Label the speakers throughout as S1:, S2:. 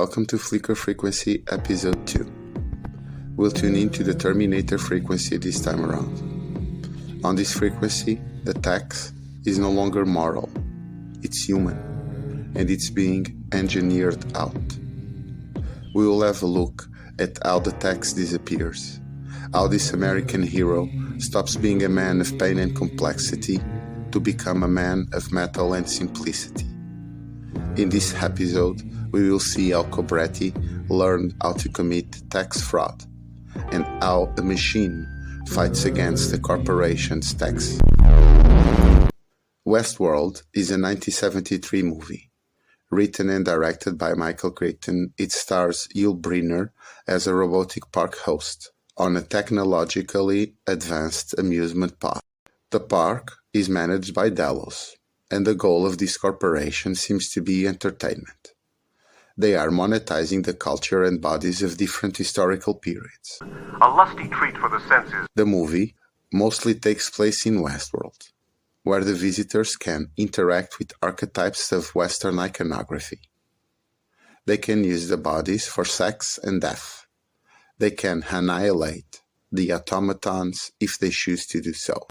S1: Welcome to Flicker Frequency Episode 2. We'll tune into the Terminator Frequency this time around. On this frequency, the tax is no longer moral, it's human, and it's being engineered out. We will have a look at how the tax disappears, how this American hero stops being a man of pain and complexity to become a man of metal and simplicity. In this episode, we will see how Cobretti learned how to commit tax fraud and how a machine fights against the corporation's tax. Westworld is a 1973 movie. Written and directed by Michael Crichton, it stars Yul Brynner as a robotic park host on a technologically advanced amusement park. The park is managed by Delos, and the goal of this corporation seems to be entertainment. They are monetizing the culture and bodies of different historical periods.
S2: A lusty treat for the senses.
S1: The movie mostly takes place in Westworld, where the visitors can interact with archetypes of Western iconography. They can use the bodies for sex and death. They can annihilate the automatons if they choose to do so.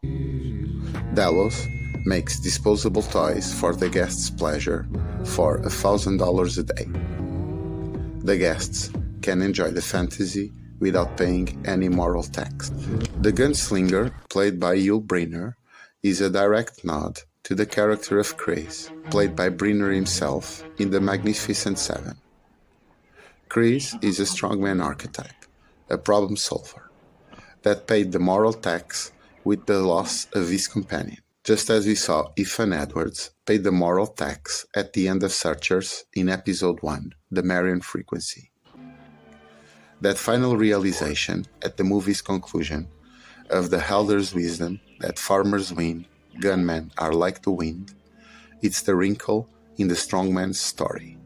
S1: Delos makes disposable toys for the guests' pleasure for $1,000 a day. The guests can enjoy the fantasy without paying any moral tax. The Gunslinger, played by Yul Brynner, is a direct nod to the character of Chris, played by Brynner himself in The Magnificent Seven. Chris is a strongman archetype, a problem solver, that paid the moral tax with the loss of his companion, just as we saw Ethan Edwards paid the moral tax at the end of Searchers in Episode 1, The Marion Frequency. That final realization at the movie's conclusion of the elder's wisdom that farmers win, gunmen are like the wind, it's the wrinkle in the strongman's story.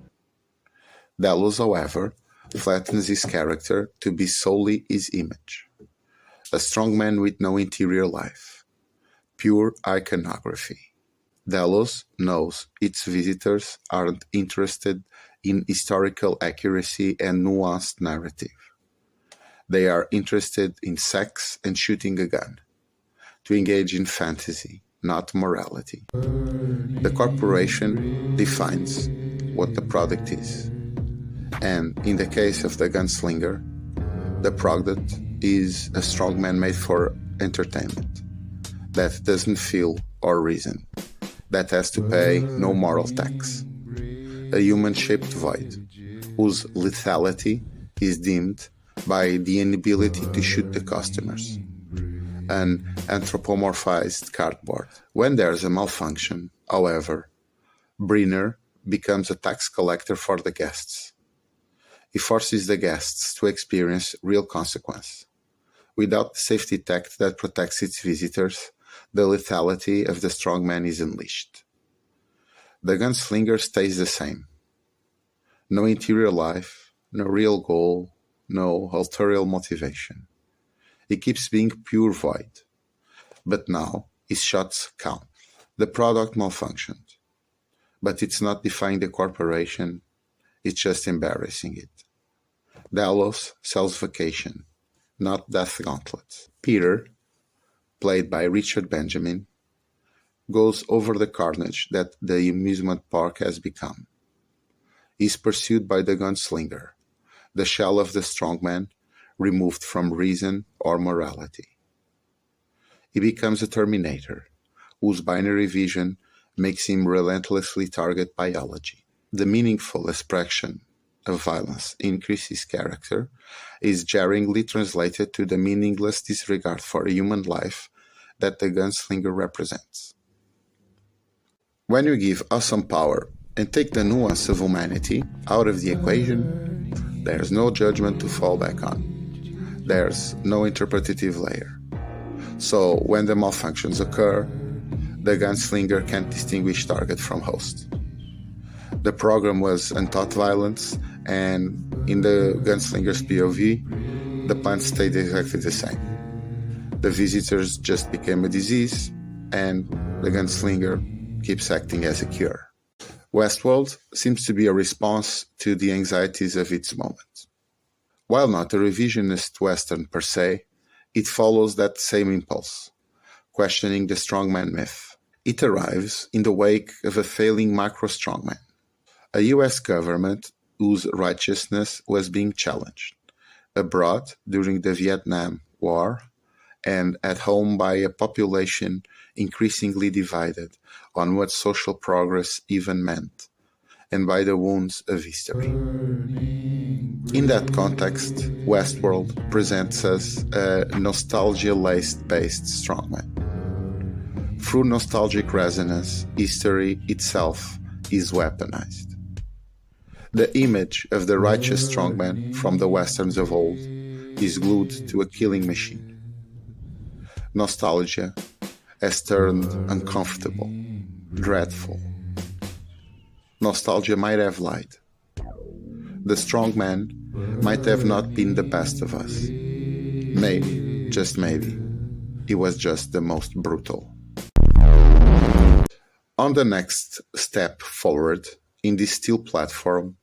S1: Delos, however, flattens his character to be solely his image. A strongman with no interior life. Pure iconography. Delos knows its visitors aren't interested in historical accuracy and nuanced narrative. They are interested in sex and shooting a gun, to engage in fantasy, not morality. The corporation defines what the product is, and in the case of the Gunslinger, the product is a strongman made for entertainment, that doesn't feel or reason, that has to pay no moral tax. A human-shaped void, whose lethality is dimmed by the inability to shoot the customers. An anthropomorphized cardboard. When there's a malfunction, however, Brynner becomes a tax collector for the guests. He forces the guests to experience real consequence. Without the safety tech that protects its visitors, the lethality of the strongman is unleashed. The Gunslinger stays the same. No interior life, no real goal, no ulterior motivation. He keeps being pure void. But now his shots count. The product malfunctioned. But it's not defying the corporation, it's just embarrassing it. Delos sells vacation, not death gauntlets. Peter, played by Richard Benjamin, goes over the carnage that the amusement park has become. He's pursued by the Gunslinger, the shell of the strongman removed from reason or morality. He becomes a Terminator, whose binary vision makes him relentlessly target biology. The meaningful expression of violence in Chris's character is jarringly translated to the meaningless disregard for human life that the Gunslinger represents. When you give awesome power and take the nuance of humanity out of the equation, there's no judgment to fall back on. There's no interpretative layer. So when the malfunctions occur, the Gunslinger can't distinguish target from host. The program was untaught violence, and in the Gunslinger's POV, the plan stayed exactly the same. The visitors just became a disease, and the Gunslinger keeps acting as a cure. Westworld seems to be a response to the anxieties of its moment. While not a revisionist Western per se, it follows that same impulse, questioning the strongman myth. It arrives in the wake of a failing macro-strongman, a US government whose righteousness was being challenged, abroad during the Vietnam War, and at home by a population increasingly divided on what social progress even meant, and by the wounds of history. In that context, Westworld presents us a nostalgia-laced based strongman. Through nostalgic resonance, history itself is weaponized. The image of the righteous strongman from the westerns of old is glued to a killing machine. Nostalgia has turned uncomfortable, dreadful. Nostalgia might have lied. The strongman might have not been the best of us. Maybe, just maybe, he was just the most brutal. On the next step forward in this steel platform,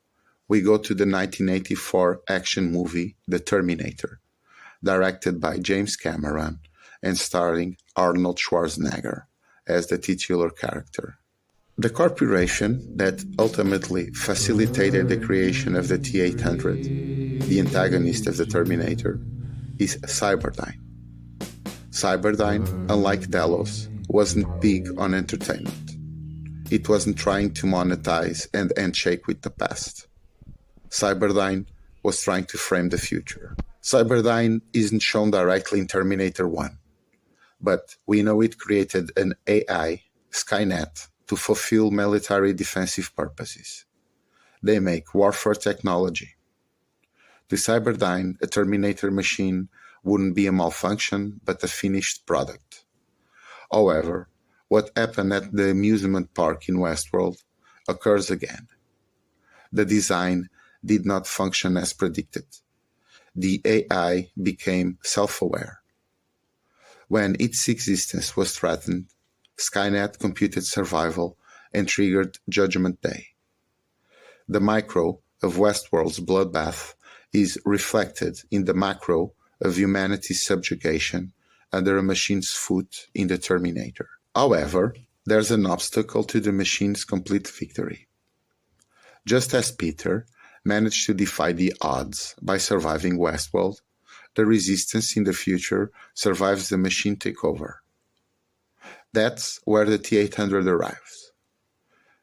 S1: we go to the 1984 action movie The Terminator, directed by James Cameron and starring Arnold Schwarzenegger as the titular character. The corporation that ultimately facilitated the creation of the T-800, the antagonist of the Terminator, is Cyberdyne. Cyberdyne, unlike Delos, wasn't big on entertainment. It wasn't trying to monetize and handshake with the past. Cyberdyne was trying to frame the future. Cyberdyne isn't shown directly in Terminator 1, but we know it created an AI, Skynet, to fulfill military defensive purposes. They make warfare technology. To Cyberdyne, a Terminator machine wouldn't be a malfunction, but a finished product. However, what happened at the amusement park in Westworld occurs again. The design did not function as predicted. The AI became self-aware. When its existence was threatened, Skynet computed survival and triggered Judgment Day. The micro of Westworld's bloodbath is reflected in the macro of humanity's subjugation under a machine's foot in the Terminator. However, there's an obstacle to the machine's complete victory. Just as Peter managed to defy the odds by surviving Westworld, the resistance in the future survives the machine takeover. That's where the T-800 arrives.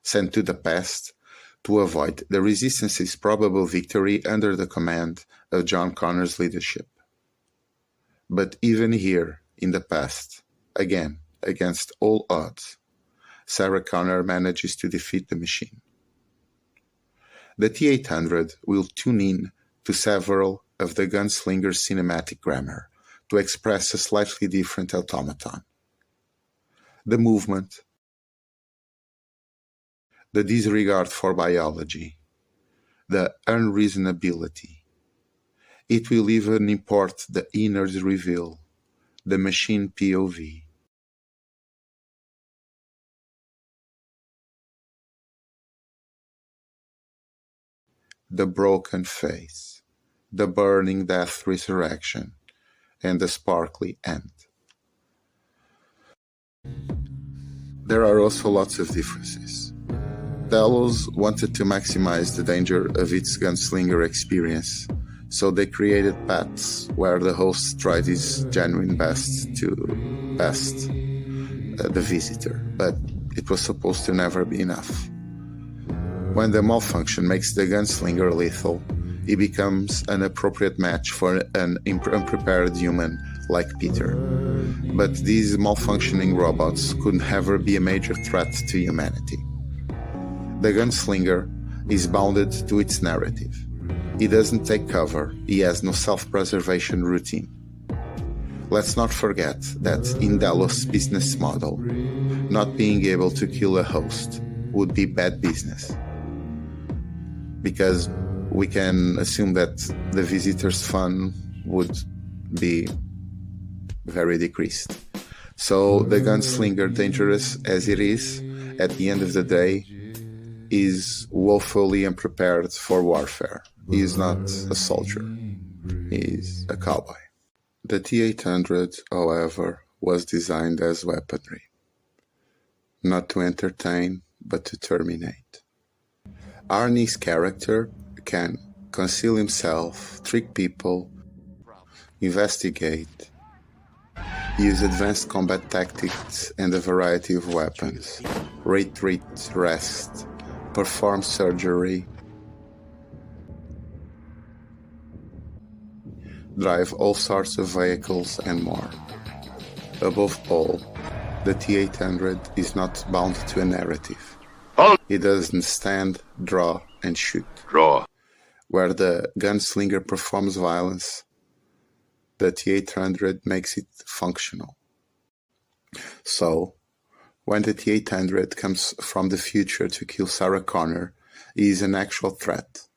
S1: Sent to the past to avoid the Resistance's probable victory under the command of John Connor's leadership. But even here, in the past, again, against all odds, Sarah Connor manages to defeat the machine. The T-800 will tune in to several of the Gunslinger's cinematic grammar to express a slightly different automaton. The movement, the disregard for biology, the unreasonability. It will even import the inner's reveal, the machine POV. The broken face, the burning death resurrection, and the sparkly end. There are also lots of differences. Delos wanted to maximize the danger of its gunslinger experience, so they created paths where the host tried his genuine best to best the visitor, but it was supposed to never be enough. When the malfunction makes the gunslinger lethal, he becomes an appropriate match for an unprepared human like Peter. But these malfunctioning robots could never be a major threat to humanity. The gunslinger is bounded to its narrative. He doesn't take cover, he has no self-preservation routine. Let's not forget that in Delos' business model, not being able to kill a host would be bad business. Because we can assume that the visitor's fun would be very decreased. So the gunslinger, dangerous as it is, at the end of the day, is woefully unprepared for warfare. He is not a soldier. He is a cowboy. The T-800, however, was designed as weaponry, not to entertain, but to terminate. Arnie's character can conceal himself, trick people, investigate, use advanced combat tactics and a variety of weapons, retreat, rest, perform surgery, drive all sorts of vehicles and more. Above all, the T-800 is not bound to a narrative. It doesn't stand, draw, and shoot. Where the Gunslinger performs violence, the T-800 makes it functional. So, when the T-800 comes from the future to kill Sarah Connor, he is an actual threat,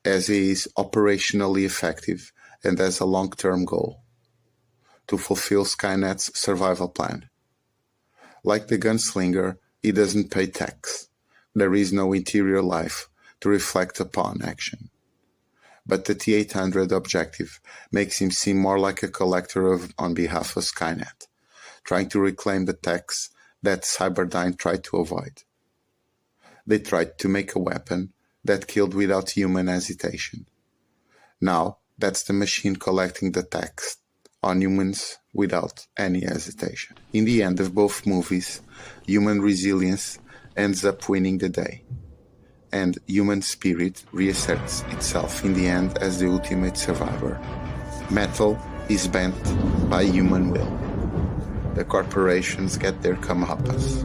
S1: as he is operationally effective and has a long-term goal: to fulfill Skynet's survival plan. Like the Gunslinger, he doesn't pay tax. There is no interior life to reflect upon action. But the T-800 objective makes him seem more like a collector on behalf of Skynet, trying to reclaim the tax that Cyberdyne tried to avoid. They tried to make a weapon that killed without human hesitation. Now, that's the machine collecting the tax on humans without any hesitation. In the end of both movies, human resilience ends up winning the day, and human spirit reasserts itself in the end as the ultimate survivor. Metal is bent by human will. The corporations get their comeuppance.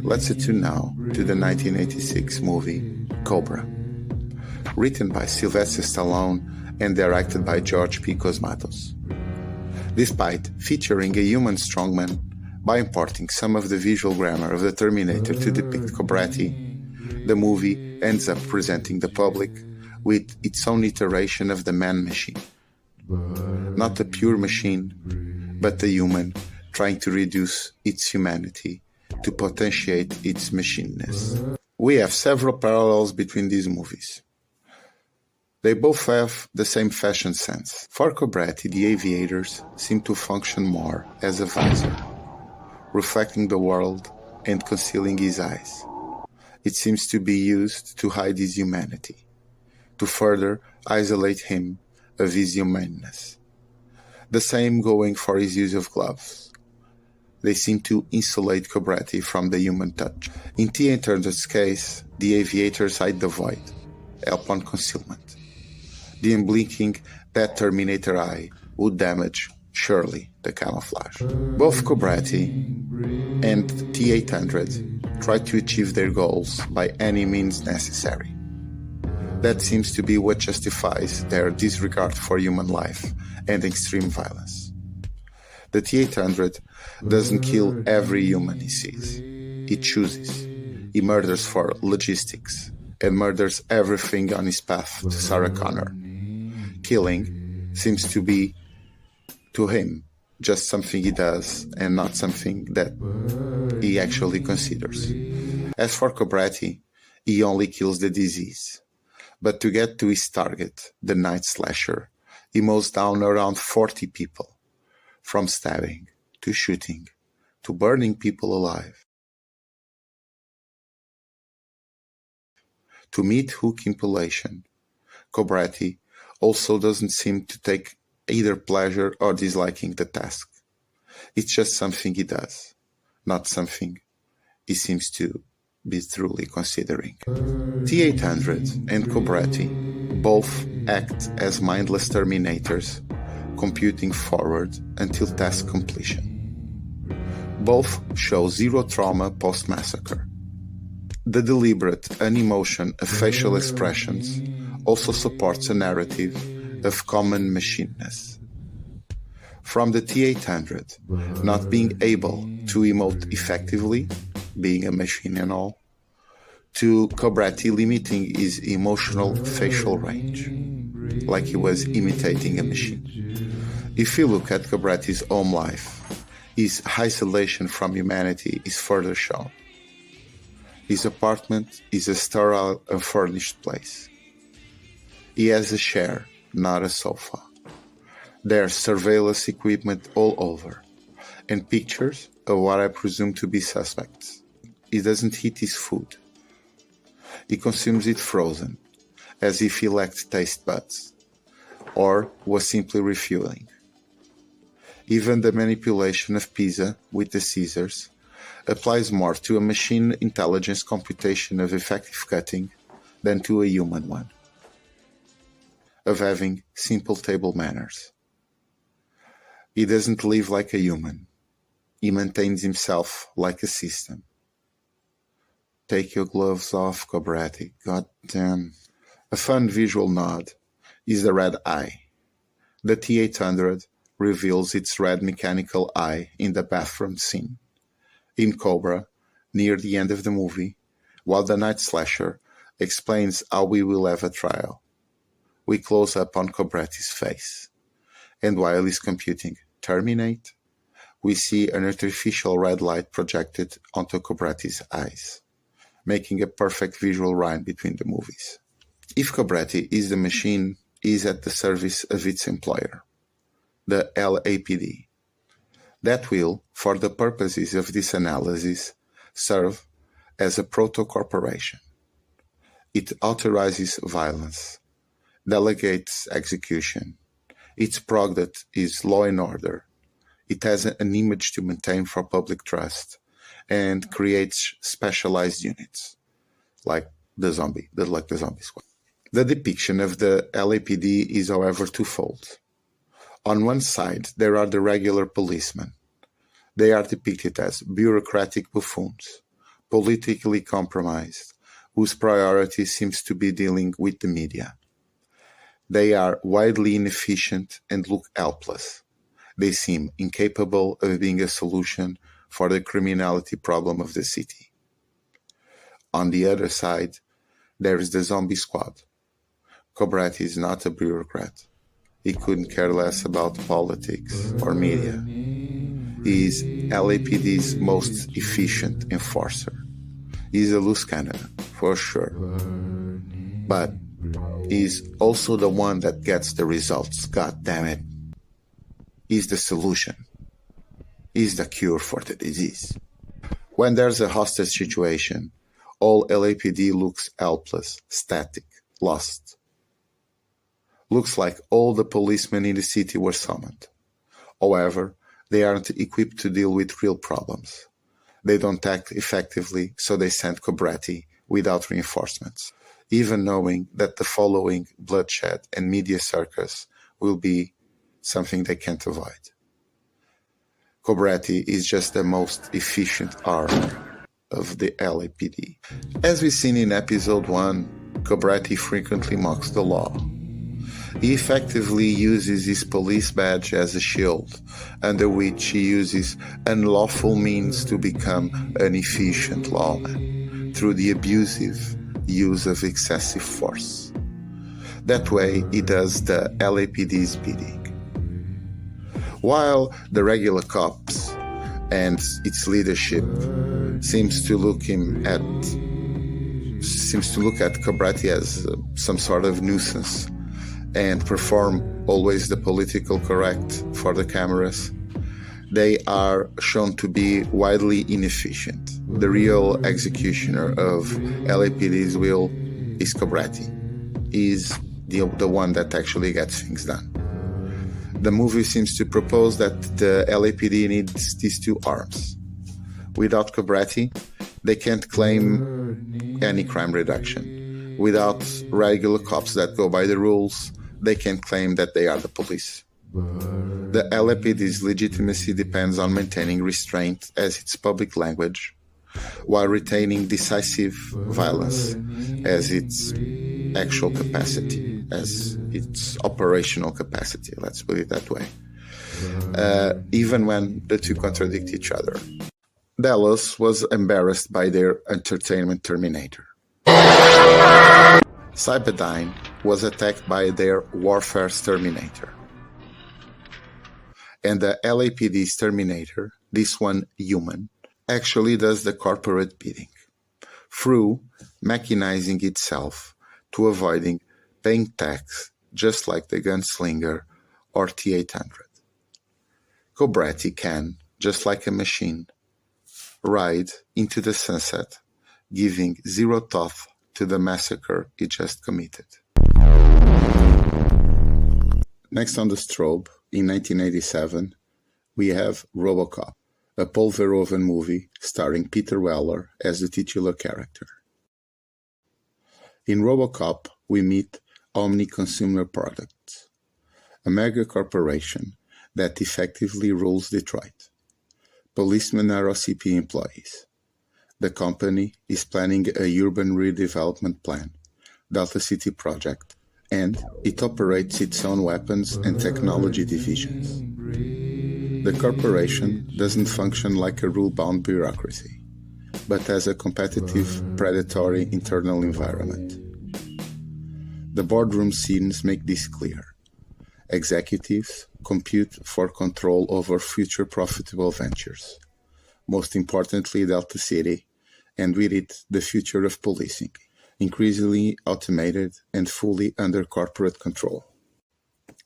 S1: Let's attune now to the 1986 movie Cobra, written by Sylvester Stallone and directed by George P. Cosmatos. Despite featuring a human strongman, by importing some of the visual grammar of the Terminator to depict Cobretti, the movie ends up presenting the public with its own iteration of the man-machine. Not the pure machine, but the human trying to reduce its humanity to potentiate its machineness. We have several parallels between these movies. They both have the same fashion sense. For Cobretti, the aviators seem to function more as a visor, reflecting the world and concealing his eyes. It seems to be used to hide his humanity, to further isolate him of his humanness. The same going for his use of gloves. They seem to insulate Cobretti from the human touch. In T-800's case, the aviators hide the void, help on concealment. The unblinking that Terminator eye would damage, surely, the camouflage. Both Cobretti and T-800 try to achieve their goals by any means necessary. That seems to be what justifies their disregard for human life and extreme violence. The T-800 doesn't kill every human he sees. He chooses. He murders for logistics and murders everything on his path to Sarah Connor. Killing seems to be, to him, just something he does and not something that he actually considers. As for Cobretti, he only kills the disease. But to get to his target, the night slasher, he mows down around 40 people, from stabbing, to shooting, to burning people alive. To meet hook impulsion, Cobretti also doesn't seem to take either pleasure or disliking the task. It's just something he does, not something he seems to be truly considering. T-800 and Cobretti both act as mindless terminators, computing forward until task completion. Both show zero trauma post-massacre. The deliberate unemotion of facial expressions also supports a narrative of common machineness. From the T-800 not being able to emote effectively, being a machine and all, to Cobretti limiting his emotional facial range, like he was imitating a machine. If you look at Cobretti's home life, his isolation from humanity is further shown. His apartment is a sterile, unfurnished place. He has a chair, not a sofa. There's surveillance equipment all over, and pictures of what I presume to be suspects. He doesn't eat his food. He consumes it frozen, as if he lacked taste buds, or was simply refueling. Even the manipulation of pizza with the scissors applies more to a machine intelligence computation of effective cutting than to a human one, of having simple table manners. He doesn't live like a human. He maintains himself like a system. Take your gloves off, Cobretti. God damn. A fun visual nod is the red eye. The T-800 reveals its red mechanical eye in the bathroom scene. In Cobra, near the end of the movie, while the night slasher explains how we will have a trial, we close up on Cobretti's face. And while he's computing terminate, we see an artificial red light projected onto Cobretti's eyes, making a perfect visual rhyme between the movies. If Cobretti is the machine, he is at the service of its employer, the LAPD. That will, for the purposes of this analysis, serve as a proto-corporation. It authorizes violence, delegates execution. Its product is law and order. It has an image to maintain for public trust and creates specialized units, like the zombie squad. The depiction of the LAPD is, however, twofold. On one side, there are the regular policemen. They are depicted as bureaucratic buffoons, politically compromised, whose priority seems to be dealing with the media. They are widely inefficient and look helpless. They seem incapable of being a solution for the criminality problem of the city. On the other side, there is the zombie squad. Cobretti is not a bureaucrat. He couldn't care less about politics or media. He is LAPD's most efficient enforcer. He's a loose cannon, for sure. But he's also the one that gets the results, god damn it. He's the solution. He's the cure for the disease. When there's a hostage situation, all LAPD looks helpless, static, lost. Looks like all the policemen in the city were summoned. However, they aren't equipped to deal with real problems. They don't act effectively, so they send Cobretti without reinforcements, even knowing that the following bloodshed and media circus will be something they can't avoid. Cobretti is just the most efficient arm of the LAPD. As we've seen in episode 1, Cobretti frequently mocks the law. He effectively uses his police badge as a shield, under which he uses unlawful means to become an efficient lawman, through the abusive use of excessive force. That way, he does the LAPD's bidding. While the regular cops and its leadership seems to look at Cobretti as some sort of nuisance and perform always the political correct for the cameras, they are shown to be widely inefficient. The real executioner of LAPD's will is Cobretti. He's the one that actually gets things done. The movie seems to propose that the LAPD needs these two arms. Without Cobretti, they can't claim any crime reduction. Without regular cops that go by the rules, they can't claim that they are the police. The LAPD's legitimacy depends on maintaining restraint as its public language, while retaining decisive violence as its actual capacity, as its operational capacity, let's put it that way, even when the two contradict each other. Delos was embarrassed by their entertainment Terminator. Cyberdyne was attacked by their warfare's Terminator. And the LAPD's Terminator, this one human, actually does the corporate bidding. through mechanizing itself to avoiding paying tax, just like the Gunslinger or T-800. Cobretti can, just like a machine, ride into the sunset, giving zero thought to the massacre he just committed. Next on the strobe, in 1987, we have Robocop, a Paul Verhoeven movie starring Peter Weller as the titular character. In Robocop, we meet Omni Consumer Products, a mega corporation that effectively rules Detroit. Policemen are OCP employees. The company is planning a urban redevelopment plan, Delta City Project, and it operates its own weapons and technology divisions. The corporation doesn't function like a rule-bound bureaucracy, but as a competitive, predatory internal environment. The boardroom scenes make this clear. Executives compete for control over future profitable ventures, most importantly Delta City, and with it the future of policing, increasingly automated and fully under corporate control.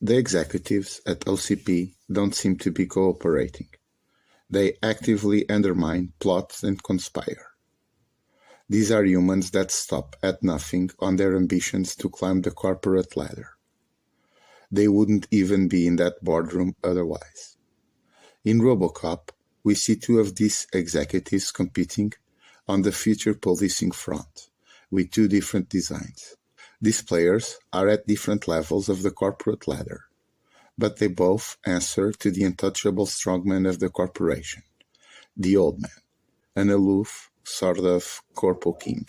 S1: The executives at OCP don't seem to be cooperating. They actively undermine, plot, and conspire. These are humans that stop at nothing on their ambitions to climb the corporate ladder. They wouldn't even be in that boardroom otherwise. In Robocop, we see two of these executives competing on the future policing front, with two different designs. These players are at different levels of the corporate ladder, but they both answer to the untouchable strongman of the corporation, the old man, an aloof, sort of corpo king.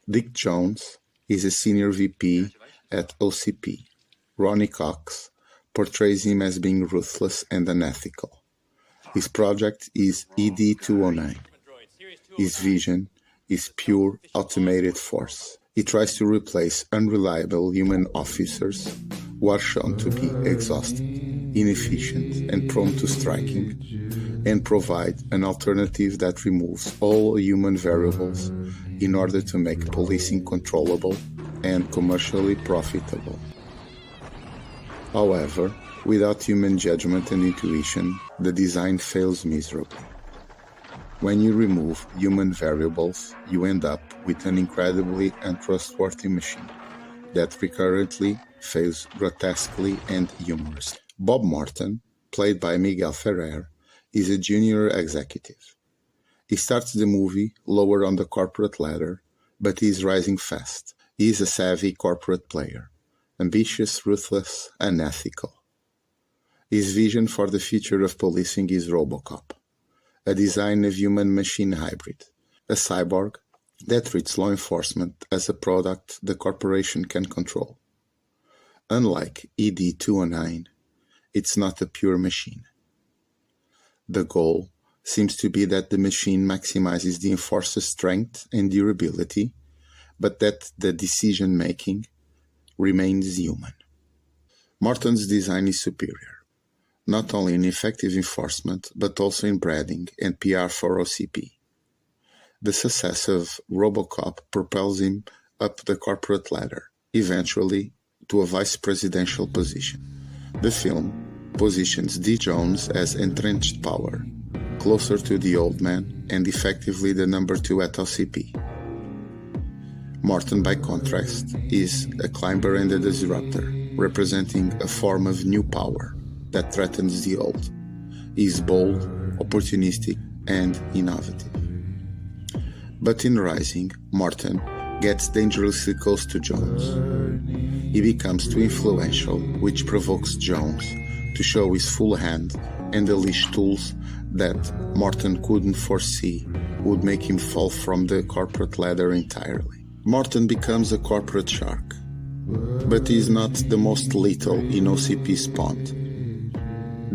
S1: Dick Jones is a senior VP at OCP. Ronnie Cox portrays him as being ruthless and unethical. His project is ED-209. His vision is pure automated force. He tries to replace unreliable human officers who are shown to be exhausted, inefficient, and prone to striking, and provide an alternative that removes all human variables in order to make policing controllable and commercially profitable. However, without human judgment and intuition, the design fails miserably. When you remove human variables, you end up with an incredibly untrustworthy machine that recurrently fails grotesquely and humorously. Bob Morton, played by Miguel Ferrer, is a junior executive. He starts the movie lower on the corporate ladder, but he is rising fast. He is a savvy corporate player, ambitious, ruthless, unethical. His vision for the future of policing is Robocop, a design of human-machine hybrid, a cyborg that treats law enforcement as a product the corporation can control. Unlike ED-209, it's not a pure machine. The goal seems to be that the machine maximizes the enforcer's strength and durability, but that the decision-making remains human. Morton's design is superior, not only in effective enforcement, but also in branding and PR for OCP. The success of Robocop propels him up the corporate ladder, eventually to a vice presidential position. The film positions D. Jones as entrenched power, closer to the old man and effectively the number 2 at OCP. Morton, by contrast, is a climber and a disruptor, representing a form of new power that threatens the old. He is bold, opportunistic, and innovative. But in Rising, Morton gets dangerously close to Jones. He becomes too influential, which provokes Jones to show his full hand and unleash tools that Morton couldn't foresee would make him fall from the corporate ladder entirely. Morton becomes a corporate shark, but he is not the most lethal in OCP's pond.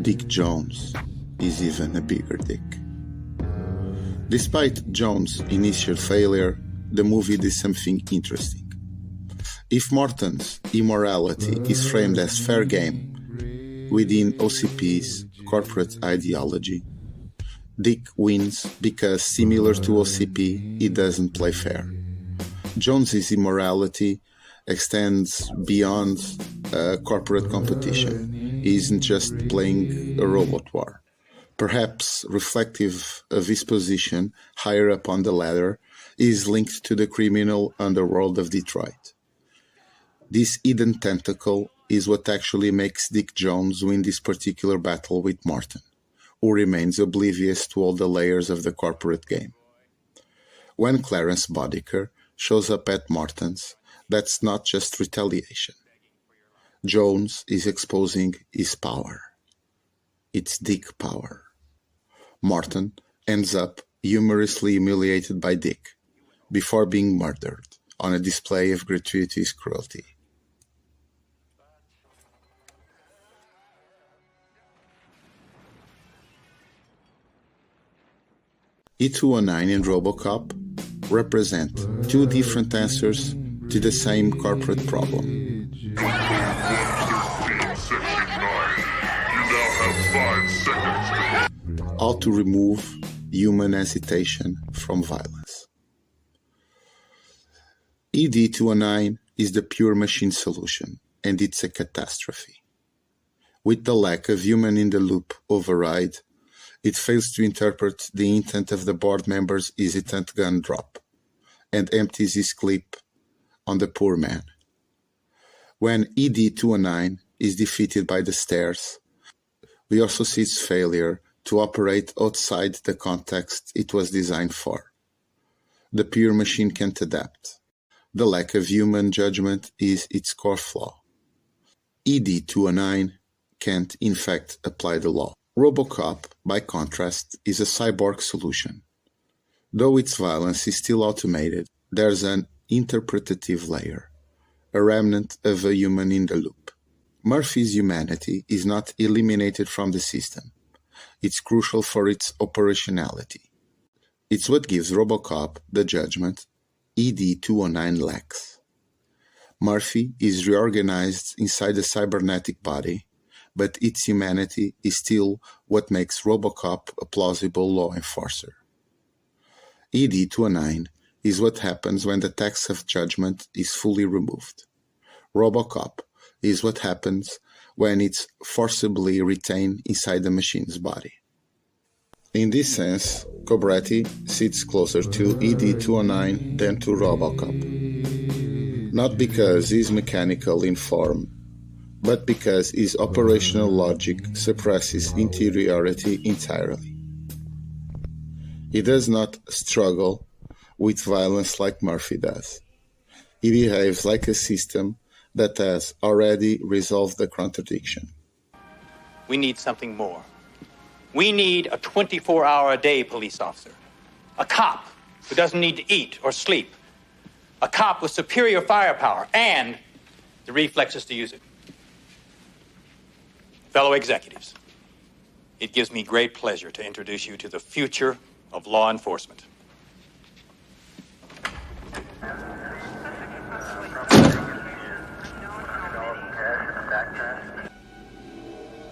S1: Dick Jones is even a bigger dick. Despite Jones' initial failure, the movie did something interesting. If Morton's immorality is framed as fair game within OCP's corporate ideology, Dick wins because, similar to OCP, he doesn't play fair. Jones's immorality extends beyond corporate competition. He isn't just playing a robot war. Perhaps reflective of his position higher up on the ladder, he is linked to the criminal underworld of Detroit. This hidden tentacle is what actually makes Dick Jones win this particular battle with Morton, who remains oblivious to all the layers of the corporate game. When Clarence Boddicker shows up at Morton's, that's not just retaliation. Jones is exposing his power. It's Dick power. Morton ends up humorously humiliated by Dick before being murdered on a display of gratuitous cruelty. E209 and Robocop represent two different answers to the same corporate problem. How to remove human hesitation from violence. ED209 is the pure machine solution, and it's a catastrophe. With the lack of human-in-the-loop override, it fails to interpret the intent of the board member's hesitant gun drop, and empties his clip on the poor man. When ED209 is defeated by the stairs, we also see its failure to operate outside the context it was designed for. The pure machine can't adapt. The lack of human judgment is its core flaw. ED209 can't, in fact, apply the law. Robocop, by contrast, is a cyborg solution. Though its violence is still automated, there's an interpretative layer, a remnant of a human in the loop. Murphy's humanity is not eliminated from the system. It's crucial for its operationality. It's what gives Robocop the judgment ED209 lacks. Murphy is reorganized inside a cybernetic body, but its humanity is still what makes Robocop a plausible law enforcer. ED209 is what happens when the tax of judgment is fully removed. Robocop is what happens when it's forcibly retained inside the machine's body. In this sense, Cobretti sits closer to ED209 than to Robocop. Not because he's mechanical in form, but because his operational logic suppresses interiority entirely. He does not struggle with violence like Murphy does. He behaves like a system that has already resolved the contradiction.
S3: We need something more. We need a 24-hour-a-day police officer. A cop who doesn't need to eat or sleep. A cop with superior firepower and the reflexes to use it. Fellow executives, it gives me great pleasure to introduce you to the future of law enforcement.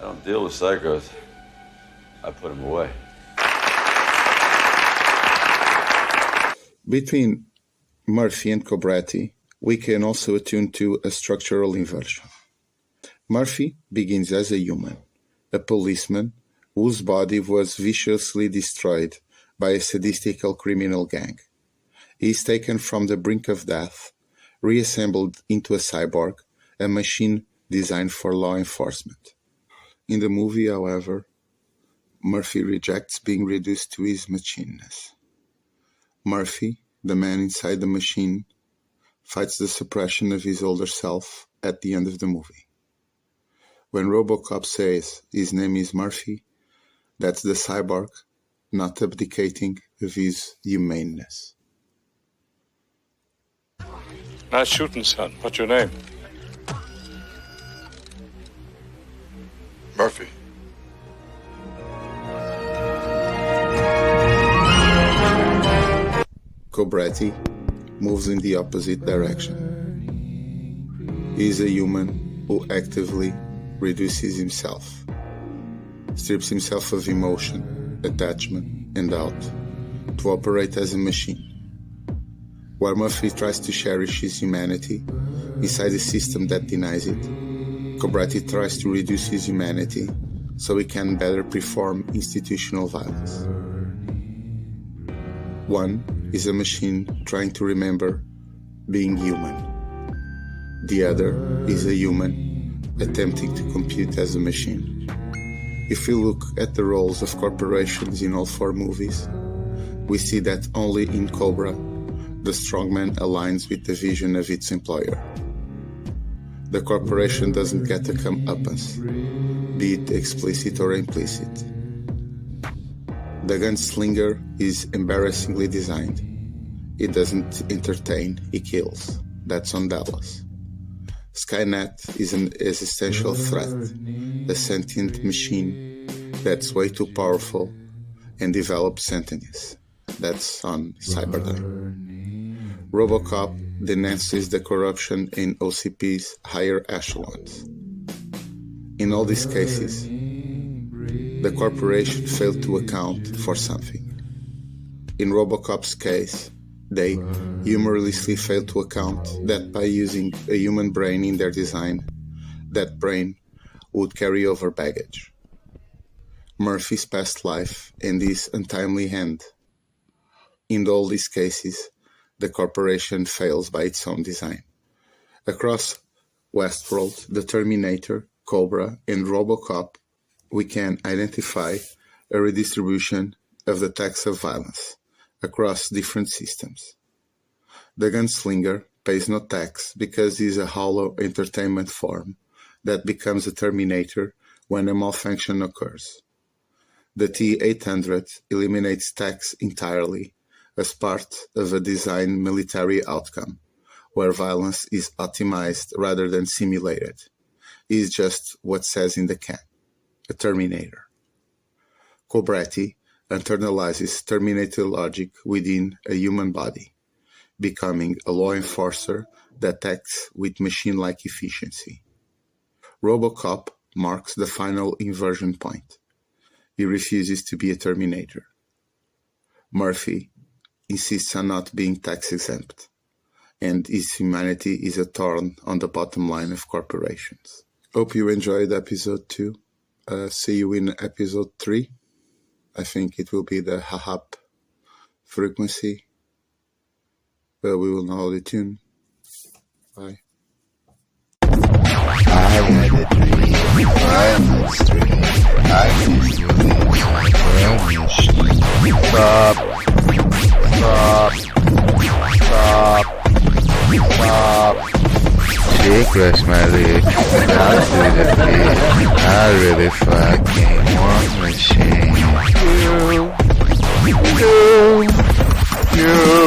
S4: I don't deal with psychos. I put them away.
S1: Between Murphy and Cobretti, we can also attune to a structural inversion. Murphy begins as a human, a policeman whose body was viciously destroyed by a sadistical criminal gang. He is taken from the brink of death, reassembled into a cyborg, a machine designed for law enforcement. In the movie, however, Murphy rejects being reduced to his machineness. Murphy, the man inside the machine, fights the suppression of his older self at the end of the movie. When Robocop says his name is Murphy, that's the cyborg not abdicating of his humaneness.
S5: Nice shooting, son. What's your name?
S6: Murphy.
S1: Cobretti moves in the opposite direction. He is a human who actively reduces himself, strips himself of emotion, attachment, and doubt to operate as a machine. Where Murphy tries to cherish his humanity inside a system that denies it, Cobretti tries to reduce his humanity so he can better perform institutional violence. One is a machine trying to remember being human. The other is a human attempting to compute as a machine. If we look at the roles of corporations in all four movies, we see that only in Cobra, the strongman aligns with the vision of its employer. The corporation doesn't get a comeuppance, be it explicit or implicit. The Gunslinger is embarrassingly designed. It doesn't entertain, it kills. That's on Delos. Skynet is an existential threat, a sentient machine that's way too powerful and develops sentience. That's on Cyberdyne. Robocop denounces the corruption in OCP's higher echelons. In all these cases, the corporation failed to account for something. In Robocop's case, they humorously failed to account that by using a human brain in their design, that brain would carry over baggage. Murphy's past life and his untimely end. In all these cases, the corporation fails by its own design. Across Westworld, the Terminator, Cobra, and Robocop, we can identify a redistribution of the tax of violence across different systems. The Gunslinger pays no tax because he is a hollow entertainment form that becomes a Terminator when a malfunction occurs. The T-800 eliminates tax entirely as part of a design military outcome, where violence is optimized rather than simulated. It is just what says in the can, a Terminator. Cobretti internalizes Terminator logic within a human body, becoming a law enforcer that acts with machine-like efficiency. Robocop marks the final inversion point. He refuses to be a Terminator. Murphy insists on not being tax-exempt, and his humanity is a thorn on the bottom line of corporations. Hope you enjoyed episode 2. See you in episode 3. I think it will be the Hahap frequency. We will now detune. Bye.
S6: I had a dream, violence dream. I was doing some Stop. She crushed my lips and down to the beat. I really fucking want machine. You.